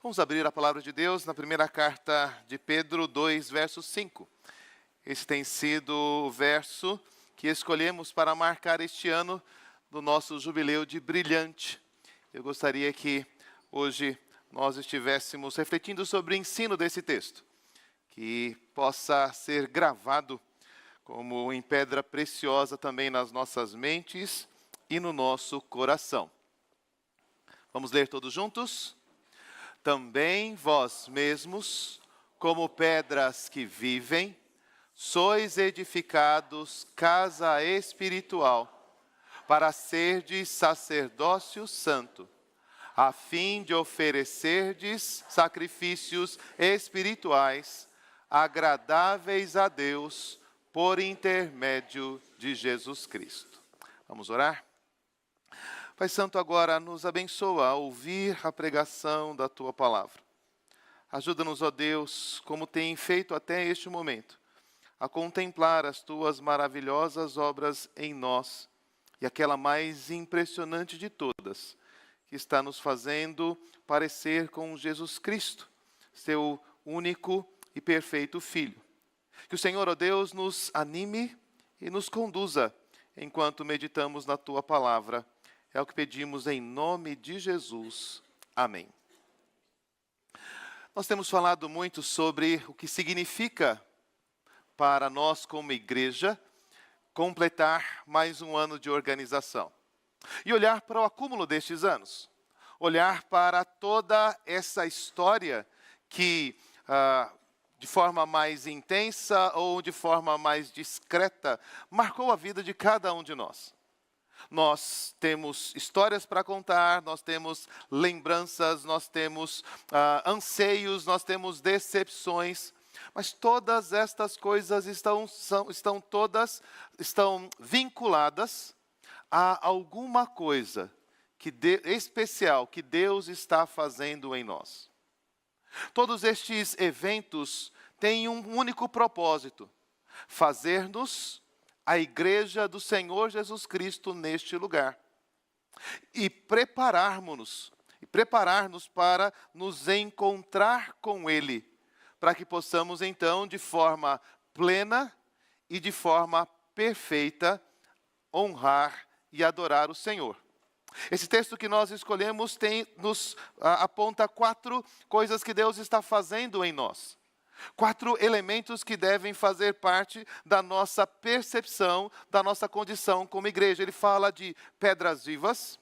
Vamos abrir a palavra de Deus na primeira carta de Pedro 2, verso 5. Esse tem sido o verso que escolhemos para marcar este ano do nosso jubileu de brilhante. Eu gostaria que hoje nós estivéssemos refletindo sobre o ensino desse texto, que possa ser gravado como em pedra preciosa também nas nossas mentes e no nosso coração. Vamos ler todos juntos? Também vós mesmos, como pedras que vivem, sois edificados casa espiritual, para serdes sacerdócio santo, a fim de oferecerdes sacrifícios espirituais, agradáveis a Deus, por intermédio de Jesus Cristo. Vamos orar? Pai Santo, agora nos abençoa a ouvir a pregação da Tua Palavra. Ajuda-nos, ó Deus, como tem feito até este momento, a contemplar as Tuas maravilhosas obras em nós e aquela mais impressionante de todas, que está nos fazendo parecer com Jesus Cristo, Seu único e perfeito Filho. Que o Senhor, ó Deus, nos anime e nos conduza enquanto meditamos na Tua Palavra. É o que pedimos em nome de Jesus. Amém. Nós temos falado muito sobre o que significa para nós como igreja completar mais um ano de organização. E olhar para o acúmulo destes anos. Olhar para toda essa história que de forma mais intensa ou de forma mais discreta marcou a vida de cada um de nós. Nós temos histórias para contar, nós temos lembranças, nós temos anseios, nós temos decepções, mas todas estas coisas estão vinculadas a alguma coisa especial que Deus está fazendo em nós. Todos estes eventos têm um único propósito: fazer-nos a igreja do Senhor Jesus Cristo neste lugar. E preparar-nos para nos encontrar com Ele, para que possamos então, de forma plena e de forma perfeita, honrar e adorar o Senhor. Esse texto que nós escolhemos nos aponta 4 coisas que Deus está fazendo em nós. 4 elementos que devem fazer parte da nossa percepção, da nossa condição como igreja. Ele fala de pedras vivas,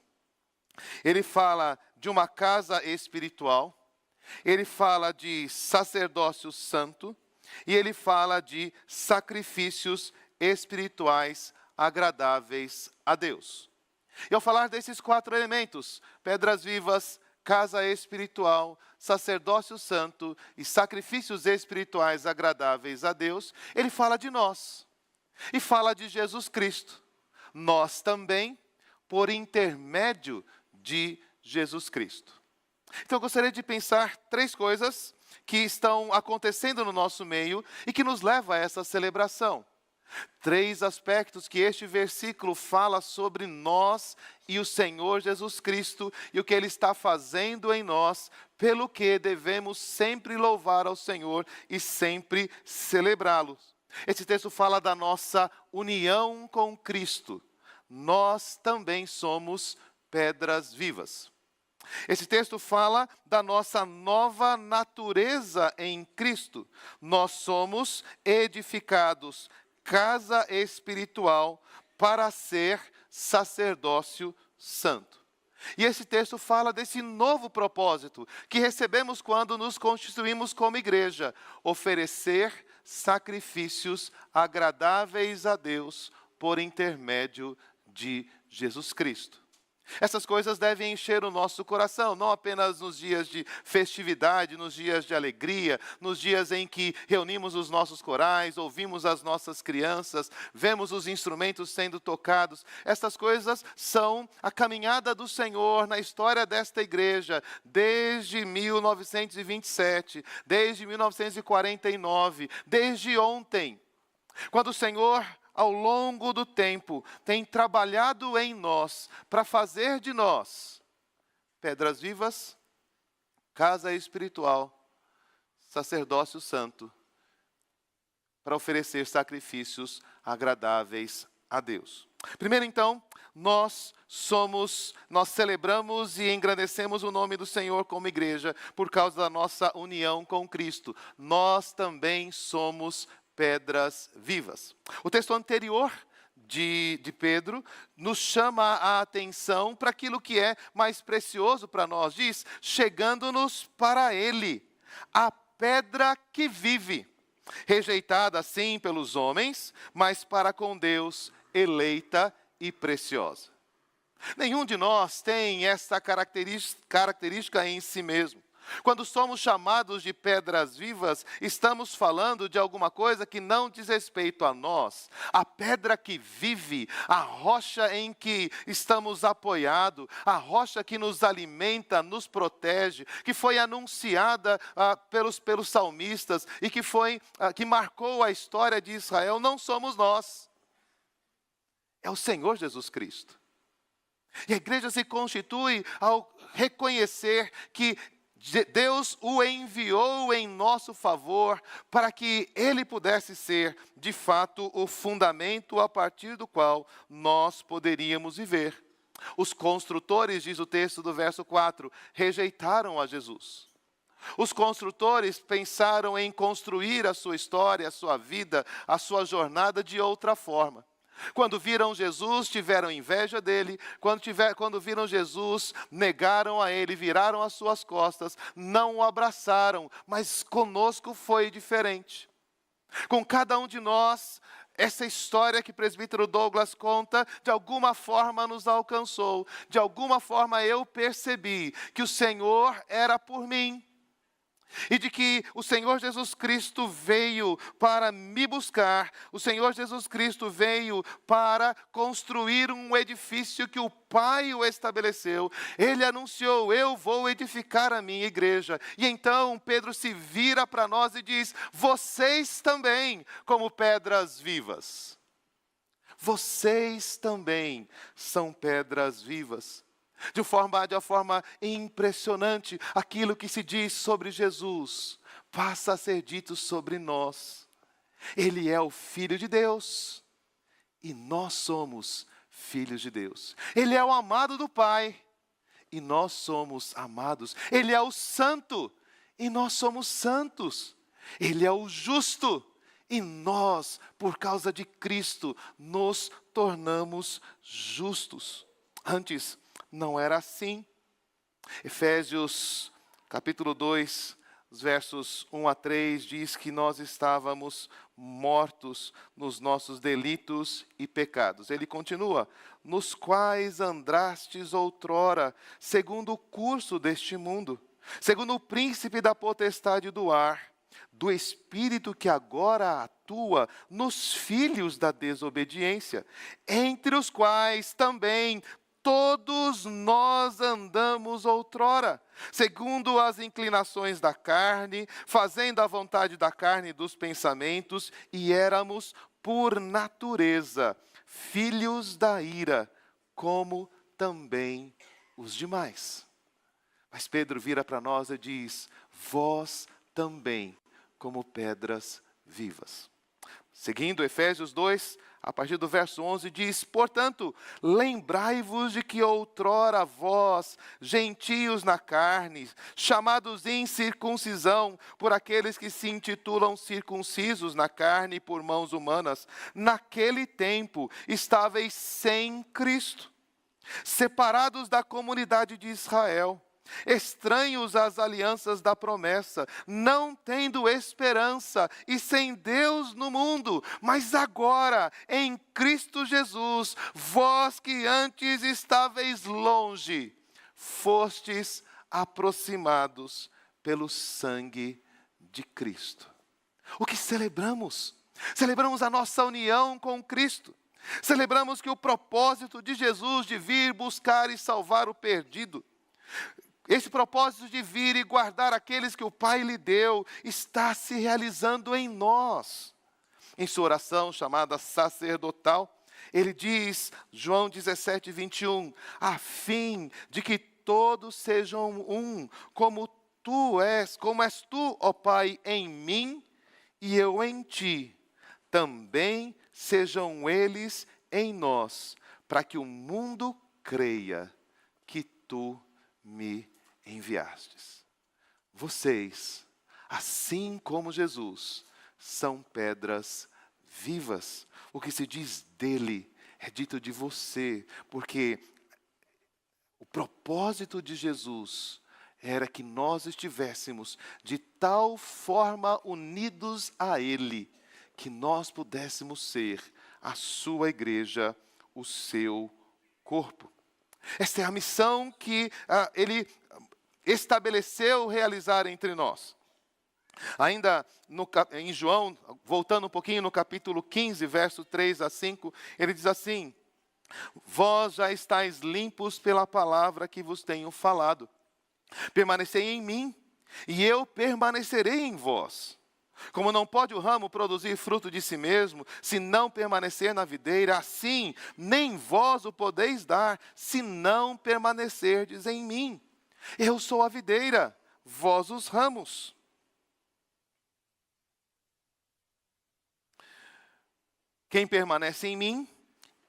ele fala de uma casa espiritual, ele fala de sacerdócio santo e ele fala de sacrifícios espirituais agradáveis a Deus. E ao falar desses 4 elementos, pedras vivas, casa espiritual, sacerdócio santo e sacrifícios espirituais agradáveis a Deus, ele fala de nós e fala de Jesus Cristo. Nós também, por intermédio de Jesus Cristo. Então eu gostaria de pensar 3 coisas que estão acontecendo no nosso meio e que nos leva a essa celebração. 3 aspectos que este versículo fala sobre nós e o Senhor Jesus Cristo e o que Ele está fazendo em nós, pelo que devemos sempre louvar ao Senhor e sempre celebrá-lo. Esse texto fala da nossa união com Cristo. Nós também somos pedras vivas. Esse texto fala da nossa nova natureza em Cristo. Nós somos edificados casa espiritual para ser sacerdócio santo. E esse texto fala desse novo propósito que recebemos quando nos constituímos como igreja: oferecer sacrifícios agradáveis a Deus por intermédio de Jesus Cristo. Essas coisas devem encher o nosso coração, não apenas nos dias de festividade, nos dias de alegria, nos dias em que reunimos os nossos corais, ouvimos as nossas crianças, vemos os instrumentos sendo tocados. Estas coisas são a caminhada do Senhor na história desta igreja, desde 1927, desde 1949, desde ontem, quando o Senhor, ao longo do tempo, tem trabalhado em nós para fazer de nós pedras vivas, casa espiritual, sacerdócio santo, para oferecer sacrifícios agradáveis a Deus. Primeiro, então, nós celebramos e engrandecemos o nome do Senhor como igreja por causa da nossa união com Cristo. Nós também somos pedras vivas. O texto anterior de Pedro nos chama a atenção para aquilo que é mais precioso para nós. Diz, chegando-nos para Ele, a pedra que vive, rejeitada sim pelos homens, mas para com Deus eleita e preciosa. Nenhum de nós tem essa característica em si mesmo. Quando somos chamados de pedras vivas, estamos falando de alguma coisa que não diz respeito a nós. A pedra que vive, a rocha em que estamos apoiados, a rocha que nos alimenta, nos protege, que foi anunciada pelos salmistas e que marcou a história de Israel, não somos nós. É o Senhor Jesus Cristo. E a igreja se constitui ao reconhecer que Deus o enviou em nosso favor para que Ele pudesse ser, de fato, o fundamento a partir do qual nós poderíamos viver. Os construtores, diz o texto do verso 4, rejeitaram a Jesus. Os construtores pensaram em construir a sua história, a sua vida, a sua jornada de outra forma. Quando viram Jesus, tiveram inveja dele. Quando viram Jesus, negaram a ele, viraram as suas costas, não o abraçaram. Mas conosco foi diferente. Com cada um de nós, essa história que o presbítero Douglas conta, de alguma forma nos alcançou. De alguma forma eu percebi que o Senhor era por mim. E de que o Senhor Jesus Cristo veio para me buscar, o Senhor Jesus Cristo veio para construir um edifício que o Pai o estabeleceu. Ele anunciou, eu vou edificar a minha igreja. E então Pedro se vira para nós e diz, vocês também, como pedras vivas. Vocês também são pedras vivas. De uma forma impressionante, aquilo que se diz sobre Jesus passa a ser dito sobre nós. Ele é o Filho de Deus e nós somos filhos de Deus. Ele é o amado do Pai e nós somos amados. Ele é o santo e nós somos santos. Ele é o justo e nós, por causa de Cristo, nos tornamos justos. Antes, não era assim. Efésios capítulo 2, os versos 1 a 3, diz que nós estávamos mortos nos nossos delitos e pecados. Ele continua, nos quais andrastes outrora, segundo o curso deste mundo, segundo o príncipe da potestade do ar, do espírito que agora atua nos filhos da desobediência, entre os quais também todos nós andamos outrora, segundo as inclinações da carne, fazendo a vontade da carne e dos pensamentos, e éramos, por natureza, filhos da ira, como também os demais. Mas Pedro vira para nós e diz, vós também, como pedras vivas. Seguindo Efésios 2, a partir do verso 11, diz, portanto, lembrai-vos de que outrora vós, gentios na carne, chamados incircuncisão por aqueles que se intitulam circuncisos na carne por mãos humanas, naquele tempo estáveis sem Cristo, separados da comunidade de Israel, estranhos às alianças da promessa, não tendo esperança e sem Deus no mundo, mas agora, em Cristo Jesus, vós que antes estáveis longe, fostes aproximados pelo sangue de Cristo. O que celebramos? Celebramos a nossa união com Cristo. Celebramos que o propósito de Jesus de vir buscar e salvar o perdido, esse propósito de vir e guardar aqueles que o Pai lhe deu, está se realizando em nós. Em sua oração chamada sacerdotal, ele diz, João 17, 21, a fim de que todos sejam um, como como és tu, ó Pai, em mim e eu em ti, também sejam eles em nós, para que o mundo creia que tu me enviastes. Vocês, assim como Jesus, são pedras vivas. O que se diz dele é dito de você, porque o propósito de Jesus era que nós estivéssemos de tal forma unidos a ele, que nós pudéssemos ser a sua igreja, o seu corpo. Esta é a missão que ele estabeleceu realizar entre nós. Ainda em João, voltando um pouquinho no capítulo 15, verso 3 a 5, ele diz assim: vós já estáis limpos pela palavra que vos tenho falado. Permanecei em mim, e eu permanecerei em vós. Como não pode o ramo produzir fruto de si mesmo, se não permanecer na videira, assim nem vós o podeis dar, se não permanecerdes em mim. Eu sou a videira, vós os ramos. Quem permanece em mim,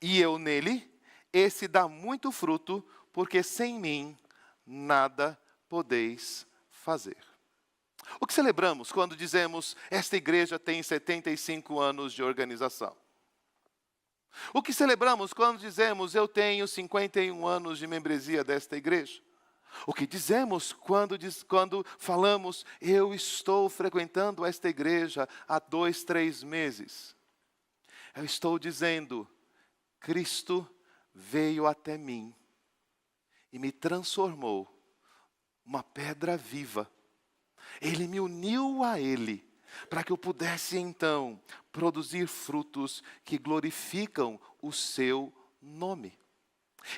e eu nele, esse dá muito fruto, porque sem mim nada podeis fazer. O que celebramos quando dizemos, esta igreja tem 75 anos de organização? O que celebramos quando dizemos, eu tenho 51 anos de membresia desta igreja? O que dizemos quando falamos, eu estou frequentando esta igreja há 2, 3 meses? Eu estou dizendo, Cristo veio até mim e me transformou uma pedra viva. Ele me uniu a Ele, para que eu pudesse então produzir frutos que glorificam o seu nome.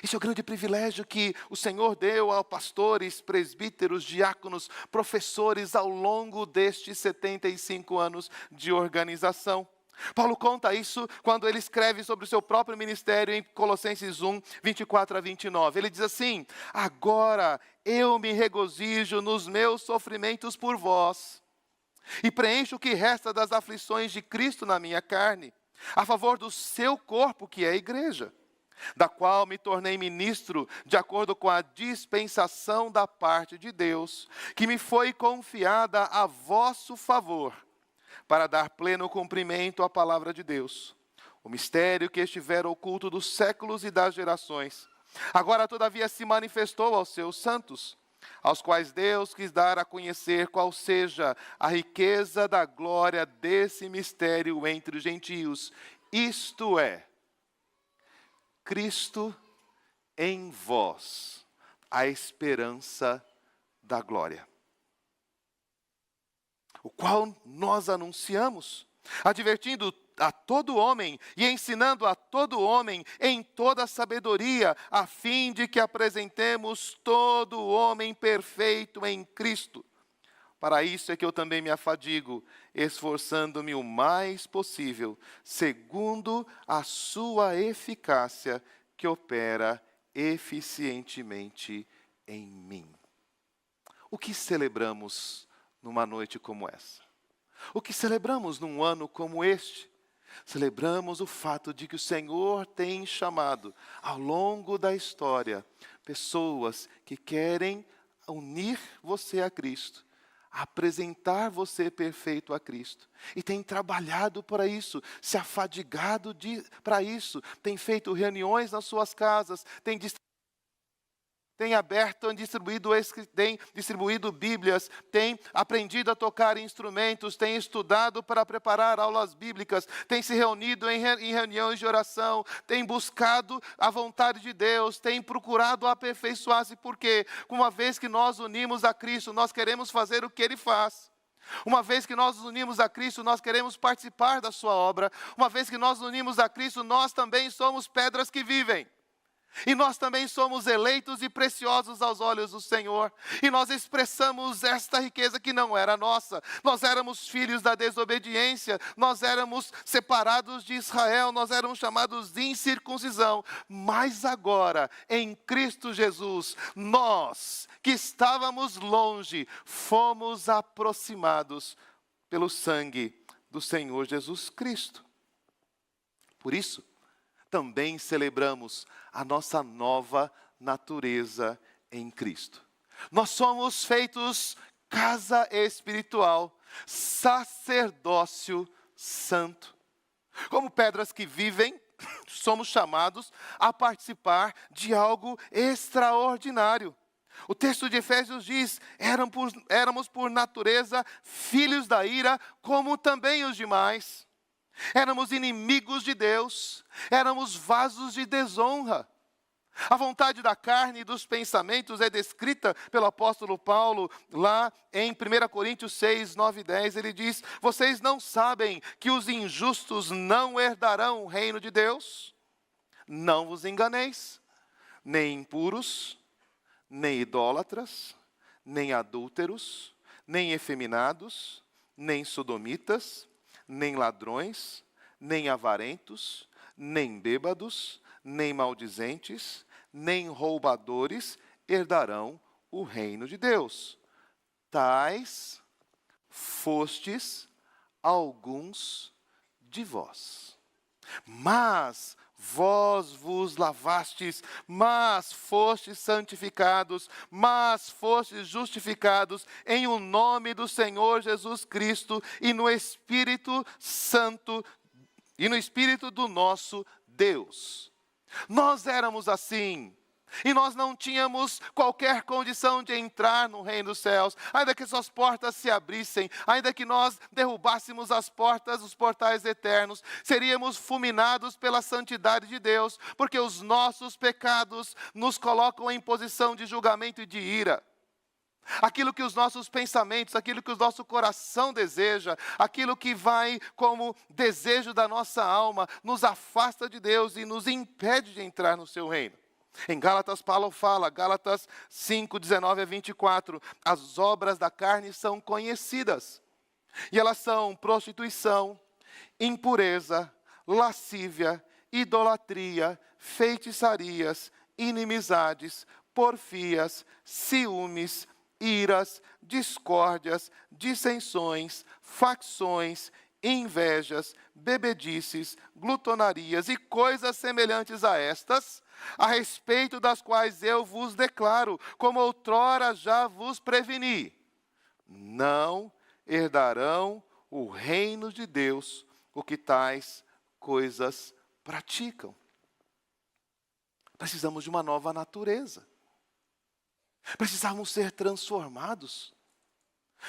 Esse é o grande privilégio que o Senhor deu a pastores, presbíteros, diáconos, professores ao longo destes 75 anos de organização. Paulo conta isso quando ele escreve sobre o seu próprio ministério em Colossenses 1, 24 a 29. Ele diz assim: agora eu me regozijo nos meus sofrimentos por vós, e preencho o que resta das aflições de Cristo na minha carne, a favor do seu corpo, que é a igreja, da qual me tornei ministro de acordo com a dispensação da parte de Deus, que me foi confiada a vosso favor, para dar pleno cumprimento à palavra de Deus, o mistério que estivera oculto dos séculos e das gerações, agora todavia se manifestou aos seus santos, aos quais Deus quis dar a conhecer qual seja a riqueza da glória desse mistério entre os gentios, isto é, Cristo em vós, a esperança da glória, o qual nós anunciamos, advertindo a todo homem e ensinando a todo homem em toda sabedoria, a fim de que apresentemos todo homem perfeito em Cristo. Para isso é que eu também me afadigo, esforçando-me o mais possível, segundo a sua eficácia que opera eficientemente em mim. O que celebramos numa noite como essa? O que celebramos num ano como este? Celebramos o fato de que o Senhor tem chamado, ao longo da história, pessoas que querem unir você a Cristo, apresentar você perfeito a Cristo. E tem trabalhado para isso, se afadigado para isso, tem feito reuniões nas suas casas, tem aberto, tem distribuído Bíblias, tem aprendido a tocar instrumentos, tem estudado para preparar aulas bíblicas, tem se reunido em reuniões de oração, tem buscado a vontade de Deus, tem procurado aperfeiçoar-se, porque uma vez que nós unimos a Cristo, nós queremos fazer o que Ele faz. Uma vez que nós nos unimos a Cristo, nós queremos participar da sua obra. Uma vez que nós nos unimos a Cristo, nós também somos pedras que vivem. E nós também somos eleitos e preciosos aos olhos do Senhor. E nós expressamos esta riqueza que não era nossa. Nós éramos filhos da desobediência. Nós éramos separados de Israel. Nós éramos chamados de incircuncisão. Mas agora, em Cristo Jesus, nós que estávamos longe, fomos aproximados pelo sangue do Senhor Jesus Cristo. Por isso, também celebramos a nossa nova natureza em Cristo. Nós somos feitos casa espiritual, sacerdócio santo. Como pedras que vivem, somos chamados a participar de algo extraordinário. O texto de Efésios diz: éramos por natureza filhos da ira, como também os demais. Éramos inimigos de Deus, éramos vasos de desonra. A vontade da carne e dos pensamentos é descrita pelo apóstolo Paulo lá em 1 Coríntios 6, 9 e 10. Ele diz: vocês não sabem que os injustos não herdarão o reino de Deus? Não vos enganeis, nem impuros, nem idólatras, nem adúlteros, nem efeminados, nem sodomitas, nem ladrões, nem avarentos, nem bêbados, nem maldizentes, nem roubadores herdarão o reino de Deus. Tais fostes alguns de vós. Mas vós vos lavastes, mas fostes santificados, mas fostes justificados em o nome do Senhor Jesus Cristo e no Espírito Santo e no Espírito do nosso Deus. Nós éramos assim. E nós não tínhamos qualquer condição de entrar no reino dos céus, ainda que suas portas se abrissem, ainda que nós derrubássemos as portas, os portais eternos, seríamos fulminados pela santidade de Deus, porque os nossos pecados nos colocam em posição de julgamento e de ira. Aquilo que os nossos pensamentos, aquilo que o nosso coração deseja, aquilo que vai como desejo da nossa alma, nos afasta de Deus e nos impede de entrar no seu reino. Em Gálatas, Paulo fala, Gálatas 5, 19 a 24, as obras da carne são conhecidas. E elas são prostituição, impureza, lascívia, idolatria, feitiçarias, inimizades, porfias, ciúmes, iras, discórdias, dissensões, facções, invejas, bebedices, glutonarias e coisas semelhantes a estas, a respeito das quais eu vos declaro, como outrora já vos preveni: não herdarão o reino de Deus o que tais coisas praticam. Precisamos de uma nova natureza. Precisamos ser transformados.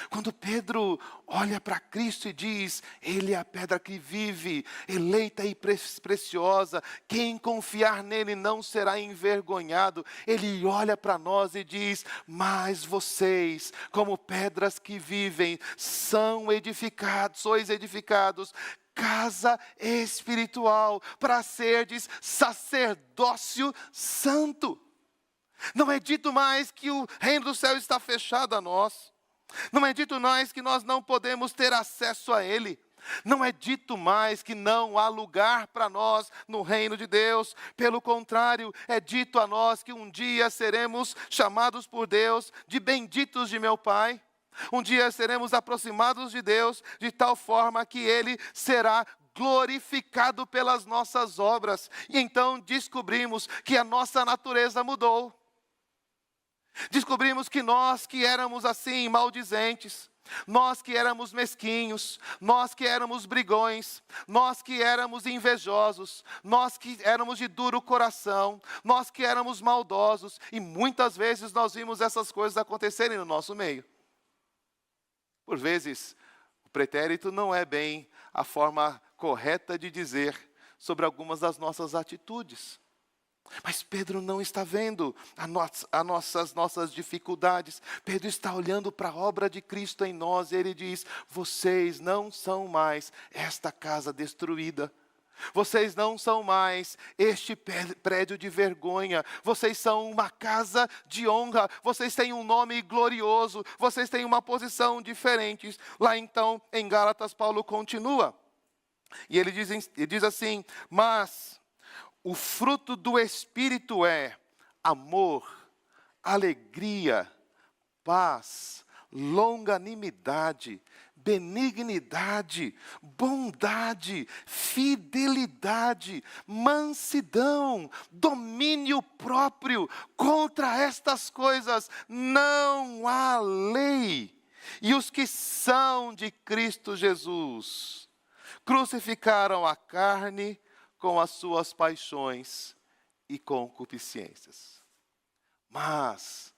Quando Pedro olha para Cristo e diz: Ele é a pedra que vive, eleita e preciosa, quem confiar nele não será envergonhado. Ele olha para nós e diz: mas vocês, como pedras que vivem, sois edificados, casa espiritual, para serdes sacerdócio santo. Não é dito mais que o reino do céu está fechado a nós. Não é dito mais que nós não podemos ter acesso a Ele. Não é dito mais que não há lugar para nós no reino de Deus. Pelo contrário, é dito a nós que um dia seremos chamados por Deus de benditos de meu Pai. Um dia seremos aproximados de Deus de tal forma que Ele será glorificado pelas nossas obras. E então descobrimos que a nossa natureza mudou. Descobrimos que nós que éramos assim, maldizentes, nós que éramos mesquinhos, nós que éramos brigões, nós que éramos invejosos, nós que éramos de duro coração, nós que éramos maldosos, e muitas vezes nós vimos essas coisas acontecerem no nosso meio. Por vezes, o pretérito não é bem a forma correta de dizer sobre algumas das nossas atitudes. Mas Pedro não está vendo as nossas dificuldades. Pedro está olhando para a obra de Cristo em nós. E ele diz: vocês não são mais esta casa destruída. Vocês não são mais este prédio de vergonha. Vocês são uma casa de honra. Vocês têm um nome glorioso. Vocês têm uma posição diferente. Lá então, em Gálatas, Paulo continua. E ele diz assim: mas o fruto do Espírito é amor, alegria, paz, longanimidade, benignidade, bondade, fidelidade, mansidão, domínio próprio. Contra estas coisas não há lei. E os que são de Cristo Jesus crucificaram a carne com as suas paixões e concupiscências. Mas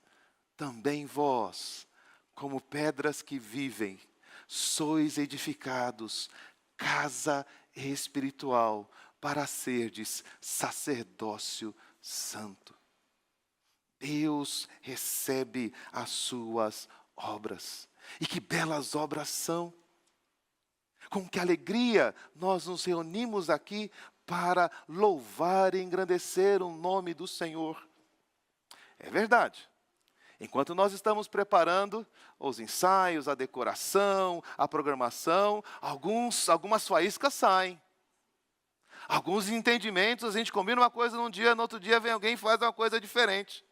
também vós, como pedras que vivem, sois edificados, casa espiritual, para serdes sacerdócio santo. Deus recebe as suas obras. E que belas obras são! Com que alegria nós nos reunimos aqui para louvar e engrandecer o nome do Senhor. É verdade. Enquanto nós estamos preparando os ensaios, a decoração, a programação, algumas faíscas saem. Alguns entendimentos, a gente combina uma coisa num dia, no outro dia vem alguém e faz uma coisa diferente.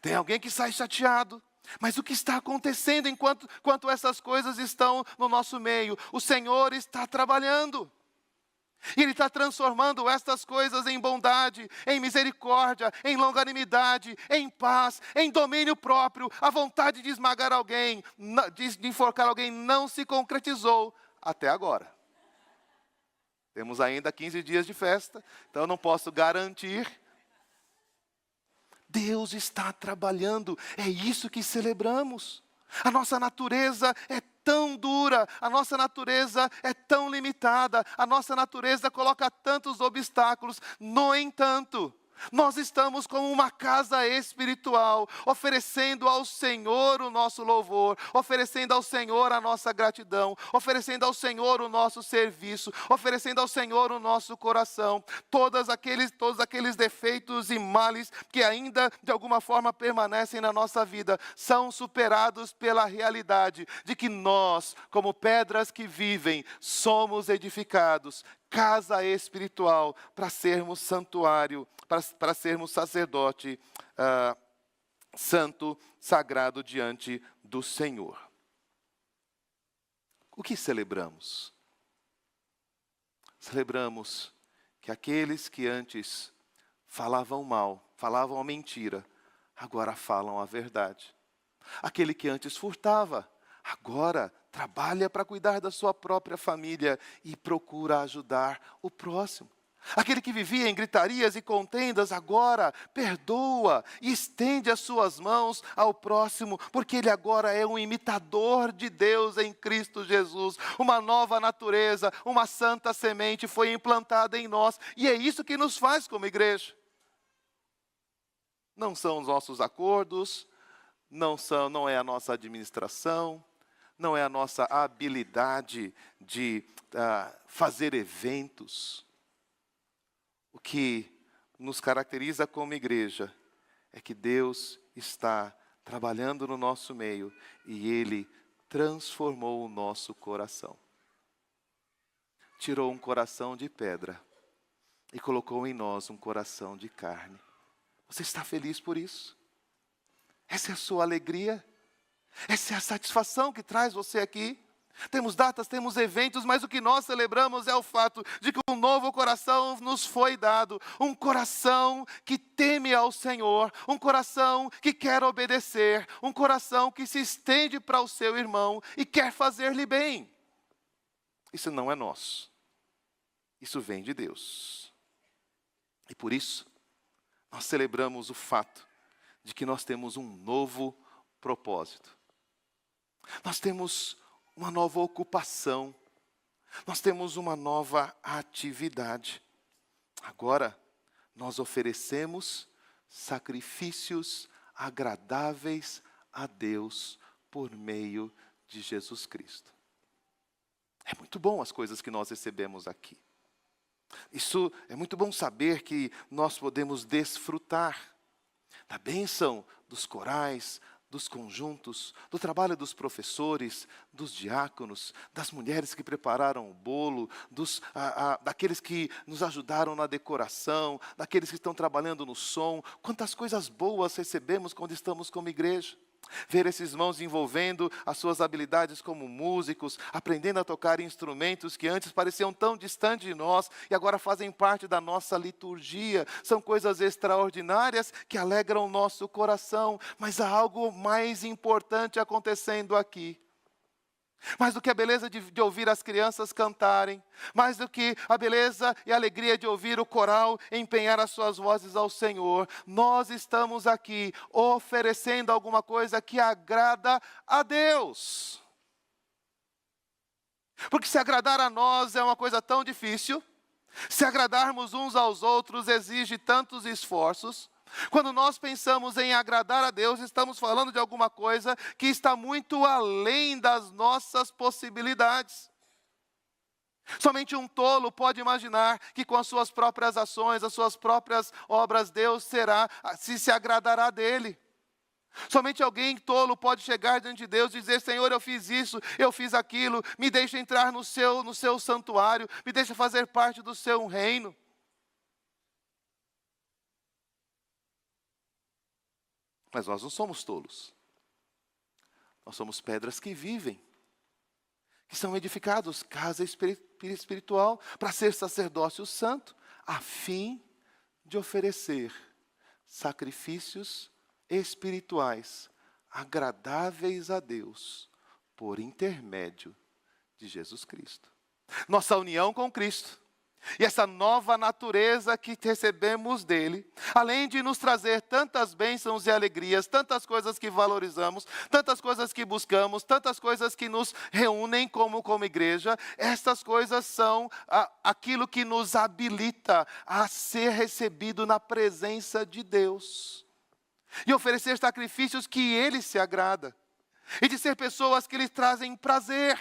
Tem alguém que sai chateado. Mas o que está acontecendo enquanto essas coisas estão no nosso meio? O Senhor está trabalhando. E Ele está transformando estas coisas em bondade, em misericórdia, em longanimidade, em paz, em domínio próprio. A vontade de esmagar alguém, de enforcar alguém, não se concretizou até agora. Temos ainda 15 dias de festa, então eu não posso garantir. Deus está trabalhando, é isso que celebramos. A nossa natureza é tão dura, a nossa natureza é tão limitada, a nossa natureza coloca tantos obstáculos. No entanto, nós estamos como uma casa espiritual, oferecendo ao Senhor o nosso louvor, oferecendo ao Senhor a nossa gratidão, oferecendo ao Senhor o nosso serviço, oferecendo ao Senhor o nosso coração. Todos aqueles defeitos e males que ainda de alguma forma permanecem na nossa vida, são superados pela realidade de que nós, como pedras que vivem, somos edificados, casa espiritual, para sermos santuário, para sermos sacerdote santo, sagrado diante do Senhor. O que celebramos? Celebramos que aqueles que antes falavam mal, falavam a mentira, agora falam a verdade. Aquele que antes furtava, agora trabalha para cuidar da sua própria família e procura ajudar o próximo. Aquele que vivia em gritarias e contendas, agora perdoa e estende as suas mãos ao próximo, porque ele agora é um imitador de Deus em Cristo Jesus. Uma nova natureza, uma santa semente foi implantada em nós, e é isso que nos faz como igreja. Não são os nossos acordos, não é a nossa administração, não é a nossa habilidade de fazer eventos. O que nos caracteriza como igreja é que Deus está trabalhando no nosso meio e Ele transformou o nosso coração. Tirou um coração de pedra e colocou em nós um coração de carne. Você está feliz por isso? Essa é a sua alegria? Essa é a satisfação que traz você aqui? Temos datas, temos eventos, mas o que nós celebramos é o fato de que um novo coração nos foi dado. Um coração que teme ao Senhor, um coração que quer obedecer, um coração que se estende para o seu irmão e quer fazer-lhe bem. Isso não é nosso. Isso vem de Deus. E por isso, nós celebramos o fato de que nós temos um novo propósito. Nós temos uma nova ocupação. Nós temos uma nova atividade. Agora, nós oferecemos sacrifícios agradáveis a Deus por meio de Jesus Cristo. É muito bom as coisas que nós recebemos aqui. Isso é muito bom saber que nós podemos desfrutar da bênção dos corais, dos conjuntos, do trabalho dos professores, dos diáconos, das mulheres que prepararam o bolo, daqueles que nos ajudaram na decoração, daqueles que estão trabalhando no som. Quantas coisas boas recebemos quando estamos como igreja. Ver esses irmãos envolvendo as suas habilidades como músicos, aprendendo a tocar instrumentos que antes pareciam tão distantes de nós e agora fazem parte da nossa liturgia. São coisas extraordinárias que alegram o nosso coração, mas há algo mais importante acontecendo aqui. Mais do que a beleza de ouvir as crianças cantarem, mais do que a beleza e a alegria de ouvir o coral empenhar as suas vozes ao Senhor, nós estamos aqui oferecendo alguma coisa que agrada a Deus. Porque se agradar a nós é uma coisa tão difícil, se agradarmos uns aos outros exige tantos esforços. Quando nós pensamos em agradar a Deus, estamos falando de alguma coisa que está muito além das nossas possibilidades. Somente um tolo pode imaginar que com as suas próprias ações, as suas próprias obras, Deus se agradará dele. Somente alguém tolo pode chegar diante de Deus e dizer: Senhor, eu fiz isso, eu fiz aquilo, me deixa entrar no seu santuário, me deixa fazer parte do seu reino. Mas nós não somos tolos. Nós somos pedras que vivem, que são edificados, casa espiritual, para ser sacerdócio santo, a fim de oferecer sacrifícios espirituais agradáveis a Deus, por intermédio de Jesus Cristo. Nossa união com Cristo. E essa nova natureza que recebemos dele, além de nos trazer tantas bênçãos e alegrias, tantas coisas que valorizamos, tantas coisas que buscamos, tantas coisas que nos reúnem como igreja, estas coisas são aquilo que nos habilita a ser recebido na presença de Deus. E oferecer sacrifícios que ele se agrada. E de ser pessoas que lhe trazem prazer.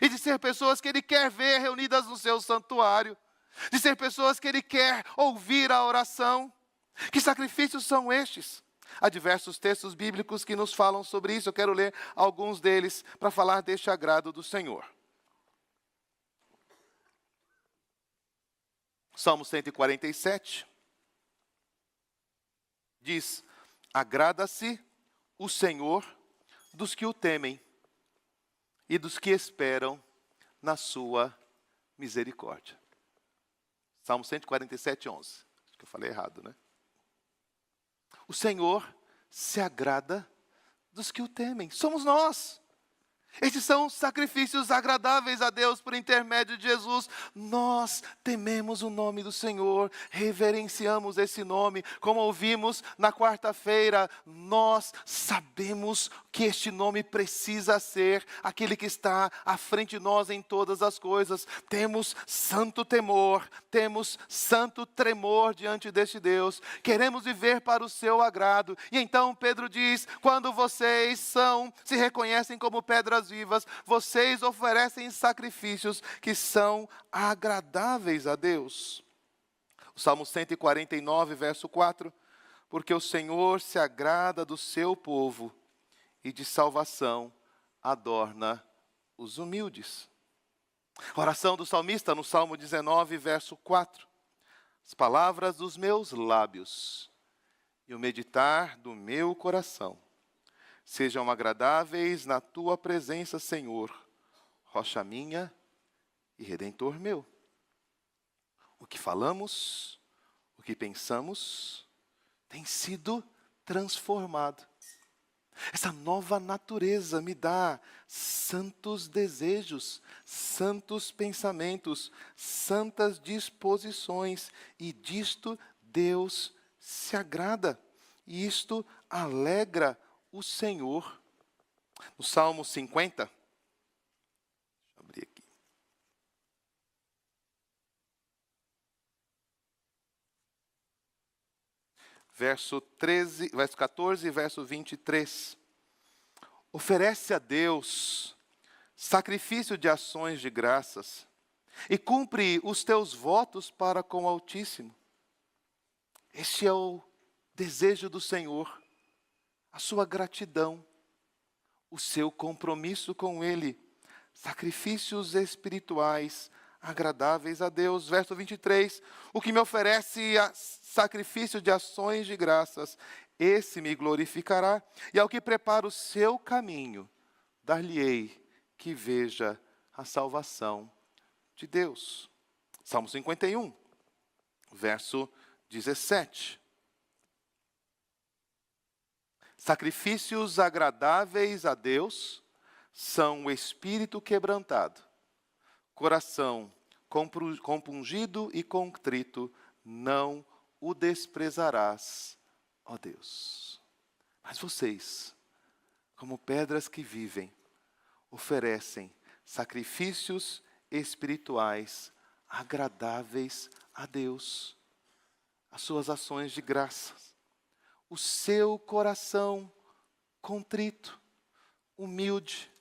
E de ser pessoas que ele quer ver reunidas no seu santuário. De ser pessoas que ele quer ouvir a oração. Que sacrifícios são estes? Há diversos textos bíblicos que nos falam sobre isso. Eu quero ler alguns deles para falar deste agrado do Senhor. Salmo 147 diz: agrada-se o Senhor dos que o temem e dos que esperam na sua misericórdia. Salmo 147, 11. Acho que eu falei errado, né? O Senhor se agrada dos que o temem. Somos nós. Estes são sacrifícios agradáveis a Deus por intermédio de Jesus. Nós tememos o nome do Senhor, reverenciamos esse nome. Como ouvimos na quarta-feira, nós sabemos que este nome precisa ser aquele que está à frente de nós em todas as coisas. Temos santo temor, temos santo tremor diante deste Deus. Queremos viver para o seu agrado. E então Pedro diz: quando vocês se reconhecem como pedras vivas, vocês oferecem sacrifícios que são agradáveis a Deus. O Salmo 149, verso 4. Porque o Senhor se agrada do seu povo e de salvação adorna os humildes. A oração do salmista no Salmo 19, verso 4. As palavras dos meus lábios e o meditar do meu coração sejam agradáveis na tua presença, Senhor, rocha minha e redentor meu. O que falamos, o que pensamos, tem sido transformado. Essa nova natureza me dá santos desejos, santos pensamentos, santas disposições, e disto Deus se agrada, e isto alegra o Senhor. No Salmo 50, deixa eu abrir aqui. Verso 14 e verso 23. Oferece a Deus sacrifício de ações de graças e cumpre os teus votos para com o Altíssimo. Este é o desejo do Senhor, a sua gratidão, o seu compromisso com Ele, sacrifícios espirituais agradáveis a Deus. Verso 23, o que me oferece sacrifício de ações de graças, esse me glorificará, e ao que prepara o seu caminho, dar-lhe-ei que veja a salvação de Deus. Salmo 51, verso 17. Sacrifícios agradáveis a Deus são o espírito quebrantado, coração compungido e contrito, não o desprezarás, ó Deus. Mas vocês, como pedras que vivem, oferecem sacrifícios espirituais agradáveis a Deus, as suas ações de graças, o seu coração contrito, humilde,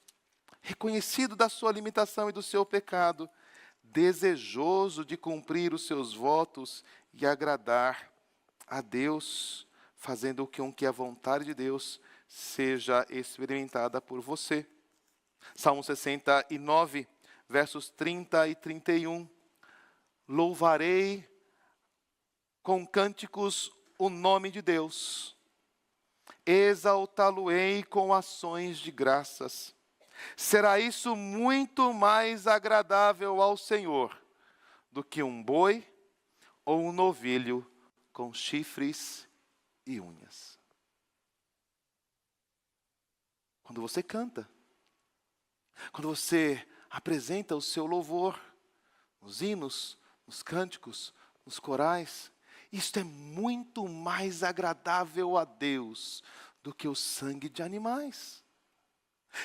reconhecido da sua limitação e do seu pecado, desejoso de cumprir os seus votos e agradar a Deus, fazendo com que a vontade de Deus seja experimentada por você. Salmo 69, versos 30 e 31. Louvarei com cânticos o nome de Deus, exaltá-lo-ei com ações de graças. Será isso muito mais agradável ao Senhor do que um boi ou um novilho com chifres e unhas. Quando você canta, quando você apresenta o seu louvor, nos hinos, nos cânticos, nos corais, isto é muito mais agradável a Deus do que o sangue de animais.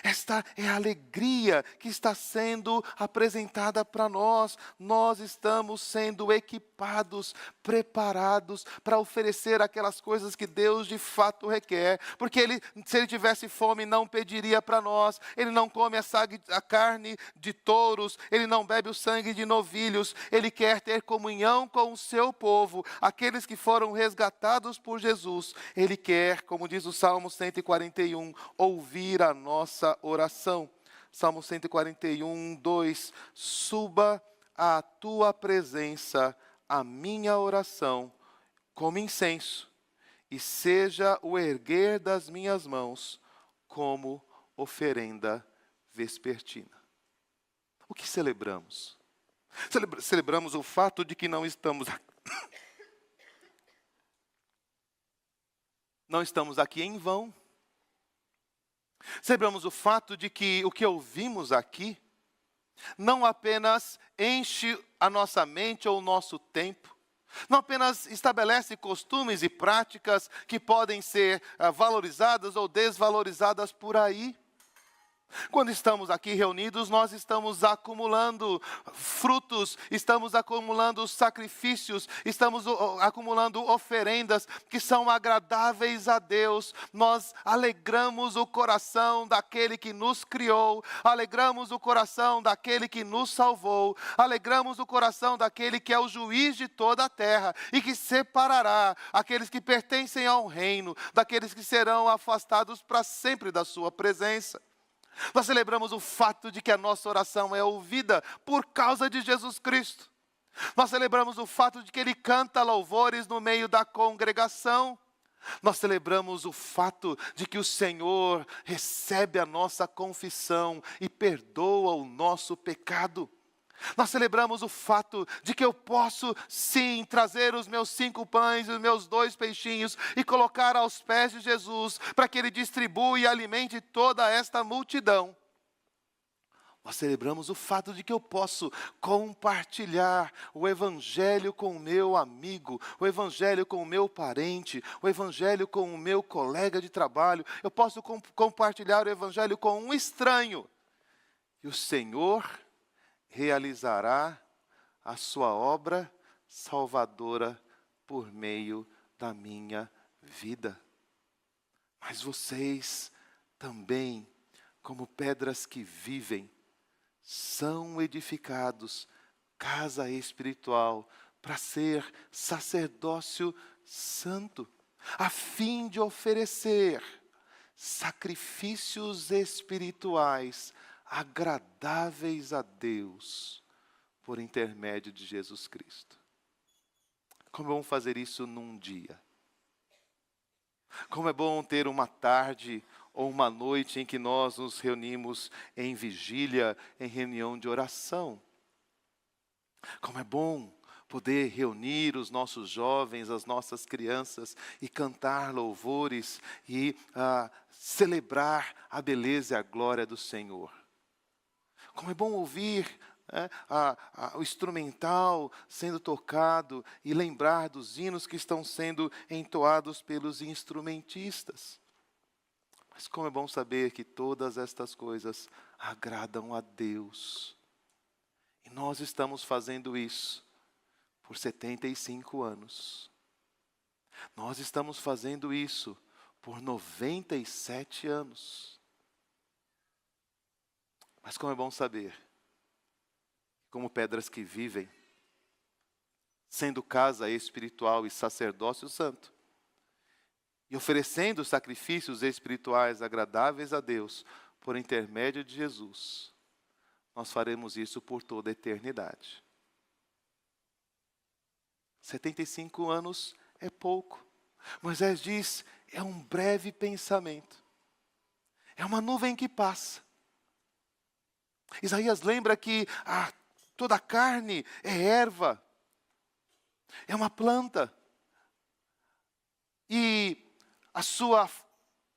Esta é a alegria que está sendo apresentada para nós. Nós estamos sendo equipados, preparados para oferecer aquelas coisas que Deus de fato requer. Porque se Ele tivesse fome, não pediria para nós. Ele não come a carne de touros, Ele não bebe o sangue de novilhos. Ele quer ter comunhão com o seu povo, aqueles que foram resgatados por Jesus. Ele quer, como diz o Salmo 141, ouvir a nossa oração. Salmo 141, 2. Suba à tua presença a minha oração como incenso, e seja o erguer das minhas mãos como oferenda vespertina. O que celebramos? Celebramos o fato de que não estamos aqui em vão. Celebramos o fato de que o que ouvimos aqui não apenas enche a nossa mente ou o nosso tempo, não apenas estabelece costumes e práticas que podem ser valorizadas ou desvalorizadas por aí. Quando estamos aqui reunidos, nós estamos acumulando frutos, estamos acumulando sacrifícios, estamos acumulando oferendas que são agradáveis a Deus. Nós alegramos o coração daquele que nos criou, alegramos o coração daquele que nos salvou, alegramos o coração daquele que é o juiz de toda a terra e que separará aqueles que pertencem ao reino, daqueles que serão afastados para sempre da sua presença. Nós celebramos o fato de que a nossa oração é ouvida por causa de Jesus Cristo. Nós celebramos o fato de que Ele canta louvores no meio da congregação. Nós celebramos o fato de que o Senhor recebe a nossa confissão e perdoa o nosso pecado. Nós celebramos o fato de que eu posso, sim, trazer os meus 5 pães e os meus 2 peixinhos e colocar aos pés de Jesus para que Ele distribua e alimente toda esta multidão. Nós celebramos o fato de que eu posso compartilhar o Evangelho com o meu amigo, o Evangelho com o meu parente, o Evangelho com o meu colega de trabalho. Eu posso compartilhar o Evangelho com um estranho. E o Senhor realizará a sua obra salvadora por meio da minha vida. Mas vocês também, como pedras que vivem, são edificados casa espiritual para ser sacerdócio santo, a fim de oferecer sacrifícios espirituais agradáveis a Deus por intermédio de Jesus Cristo. Como é bom fazer isso num dia. Como é bom ter uma tarde ou uma noite em que nós nos reunimos em vigília, em reunião de oração. Como é bom poder reunir os nossos jovens, as nossas crianças e cantar louvores e celebrar a beleza e a glória do Senhor. Como é bom ouvir o instrumental sendo tocado e lembrar dos hinos que estão sendo entoados pelos instrumentistas. Mas como é bom saber que todas estas coisas agradam a Deus. E nós estamos fazendo isso por 75 anos. Nós estamos fazendo isso por 97 anos. Mas como é bom saber, como pedras que vivem, sendo casa espiritual e sacerdócio santo, e oferecendo sacrifícios espirituais agradáveis a Deus, por intermédio de Jesus, nós faremos isso por toda a eternidade. 75 anos é pouco. Moisés diz, é um breve pensamento. É uma nuvem que passa. Isaías lembra que toda a carne é erva. É uma planta. E a sua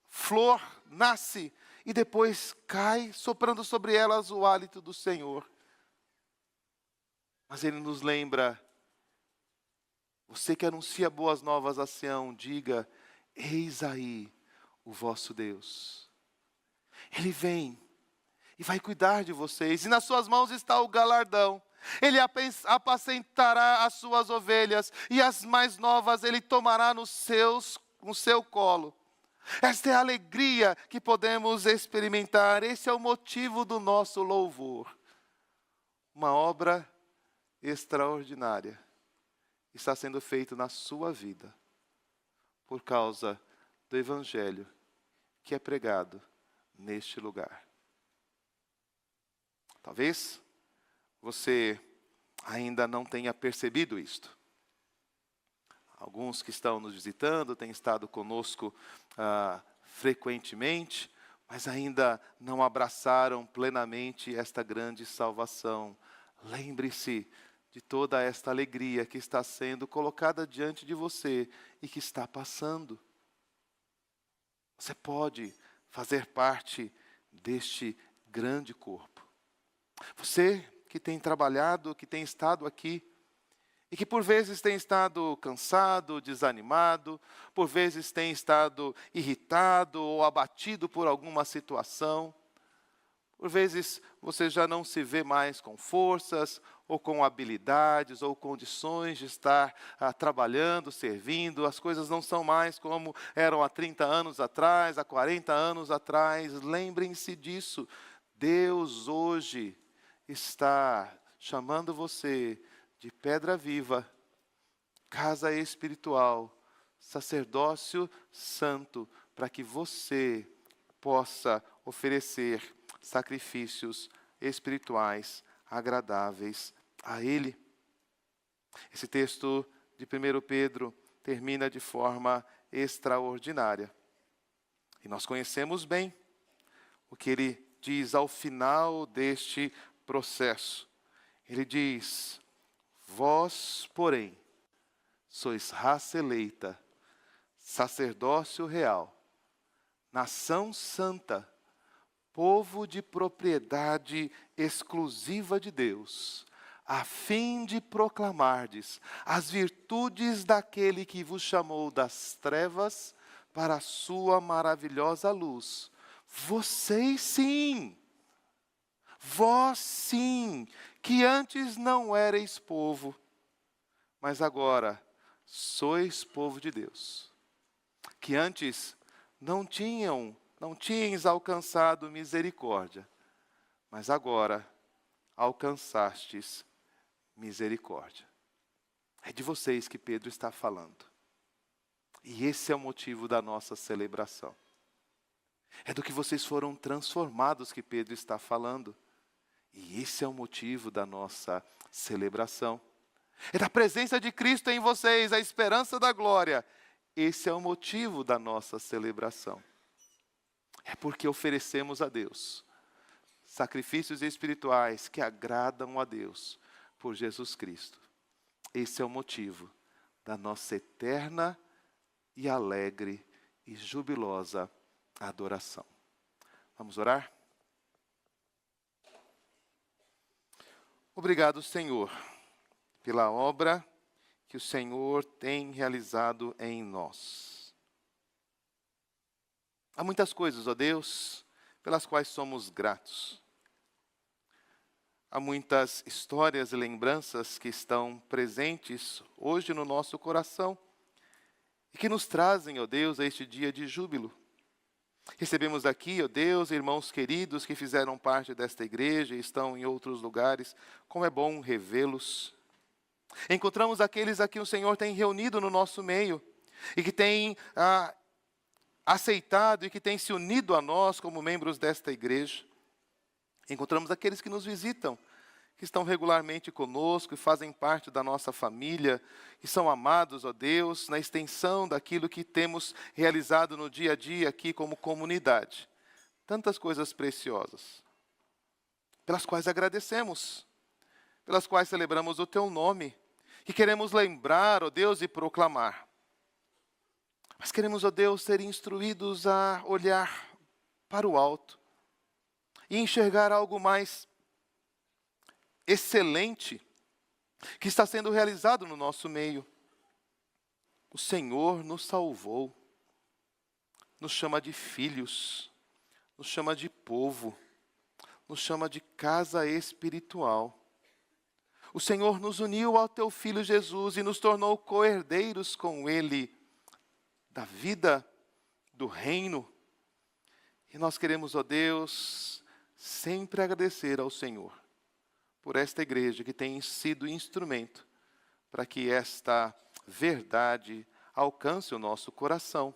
flor nasce e depois cai, soprando sobre elas o hálito do Senhor. Mas ele nos lembra, você que anuncia boas novas a Sião, diga, eis aí o vosso Deus. Ele vem e vai cuidar de vocês, e nas suas mãos está o galardão. Ele apacentará as suas ovelhas, e as mais novas ele tomará no seu colo. Esta é a alegria que podemos experimentar, esse é o motivo do nosso louvor. Uma obra extraordinária está sendo feita na sua vida, por causa do Evangelho que é pregado neste lugar. Talvez você ainda não tenha percebido isto. Alguns que estão nos visitando têm estado conosco frequentemente, mas ainda não abraçaram plenamente esta grande salvação. Lembre-se de toda esta alegria que está sendo colocada diante de você e que está passando. Você pode fazer parte deste grande corpo. Você que tem trabalhado, que tem estado aqui, e que por vezes tem estado cansado, desanimado, por vezes tem estado irritado ou abatido por alguma situação. Por vezes você já não se vê mais com forças, ou com habilidades, ou condições de estar trabalhando, servindo. As coisas não são mais como eram há 30 anos atrás, há 40 anos atrás. Lembrem-se disso. Deus hoje está chamando você de pedra viva, casa espiritual, sacerdócio santo, para que você possa oferecer sacrifícios espirituais agradáveis a Ele. Esse texto de 1 Pedro termina de forma extraordinária. E nós conhecemos bem o que ele diz ao final deste processo. Ele diz, vós, porém, sois raça eleita, sacerdócio real, nação santa, povo de propriedade exclusiva de Deus, a fim de proclamardes as virtudes daquele que vos chamou das trevas para a sua maravilhosa luz. Vocês sim, vós sim, que antes não erais povo, mas agora sois povo de Deus. Que antes não tinhas alcançado misericórdia, mas agora alcançastes misericórdia. É de vocês que Pedro está falando. E esse é o motivo da nossa celebração. É do que vocês foram transformados que Pedro está falando. E esse é o motivo da nossa celebração. É da presença de Cristo em vocês, a esperança da glória. Esse é o motivo da nossa celebração. É porque oferecemos a Deus sacrifícios espirituais que agradam a Deus por Jesus Cristo. Esse é o motivo da nossa eterna e alegre e jubilosa adoração. Vamos orar? Obrigado, Senhor, pela obra que o Senhor tem realizado em nós. Há muitas coisas, ó Deus, pelas quais somos gratos. Há muitas histórias e lembranças que estão presentes hoje no nosso coração e que nos trazem, ó Deus, a este dia de júbilo. Recebemos aqui, ó Deus, irmãos queridos que fizeram parte desta igreja e estão em outros lugares. Como é bom revê-los. Encontramos aqueles a que o Senhor tem reunido no nosso meio e que tem aceitado e que tem se unido a nós como membros desta igreja. Encontramos aqueles que nos visitam, que estão regularmente conosco e fazem parte da nossa família, que são amados, ó Deus, na extensão daquilo que temos realizado no dia a dia aqui como comunidade. Tantas coisas preciosas, pelas quais agradecemos, pelas quais celebramos o Teu nome, que queremos lembrar, ó Deus, e proclamar. Mas queremos, ó Deus, ser instruídos a olhar para o alto e enxergar algo mais excelente que está sendo realizado no nosso meio. O Senhor nos salvou, nos chama de filhos, nos chama de povo, nos chama de casa espiritual. O Senhor nos uniu ao Teu Filho Jesus e nos tornou co-herdeiros com Ele da vida, do reino. E nós queremos, ó Deus, sempre agradecer ao Senhor por esta igreja que tem sido instrumento para que esta verdade alcance o nosso coração.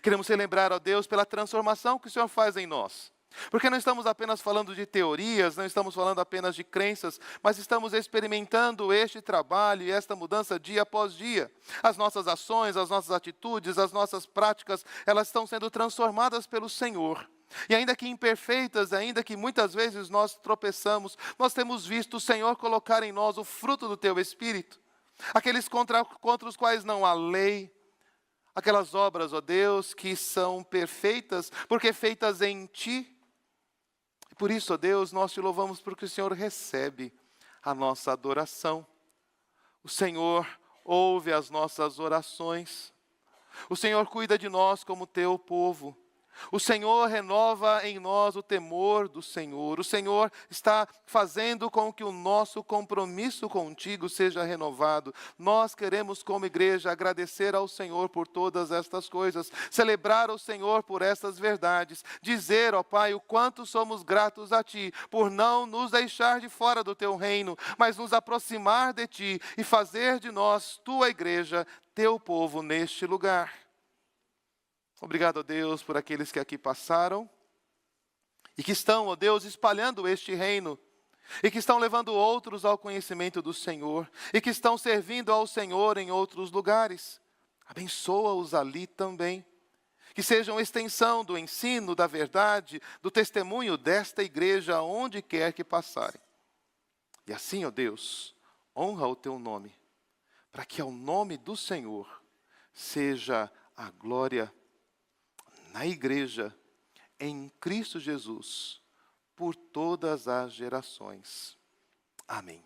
Queremos celebrar, ó Deus, pela transformação que o Senhor faz em nós. Porque não estamos apenas falando de teorias, não estamos falando apenas de crenças, mas estamos experimentando este trabalho e esta mudança dia após dia. As nossas ações, as nossas atitudes, as nossas práticas, elas estão sendo transformadas pelo Senhor. E ainda que imperfeitas, ainda que muitas vezes nós tropeçamos, nós temos visto o Senhor colocar em nós o fruto do Teu Espírito. Aqueles contra os quais não há lei, aquelas obras, ó Deus, que são perfeitas, porque feitas em Ti. Por isso, ó Deus, nós Te louvamos porque o Senhor recebe a nossa adoração. O Senhor ouve as nossas orações. O Senhor cuida de nós como Teu povo. O Senhor renova em nós o temor do Senhor. O Senhor está fazendo com que o nosso compromisso contigo seja renovado. Nós queremos, como igreja, agradecer ao Senhor por todas estas coisas, celebrar o Senhor por estas verdades, dizer, ó Pai, o quanto somos gratos a Ti, por não nos deixar de fora do Teu reino, mas nos aproximar de Ti e fazer de nós, Tua igreja, Teu povo neste lugar. Obrigado, ó Deus, por aqueles que aqui passaram e que estão, ó Deus, espalhando este reino e que estão levando outros ao conhecimento do Senhor e que estão servindo ao Senhor em outros lugares. Abençoa-os ali também. Que sejam extensão do ensino, da verdade, do testemunho desta igreja onde quer que passarem. E assim, ó Deus, honra o Teu nome, para que ao nome do Senhor seja a glória na igreja, em Cristo Jesus, por todas as gerações. Amém.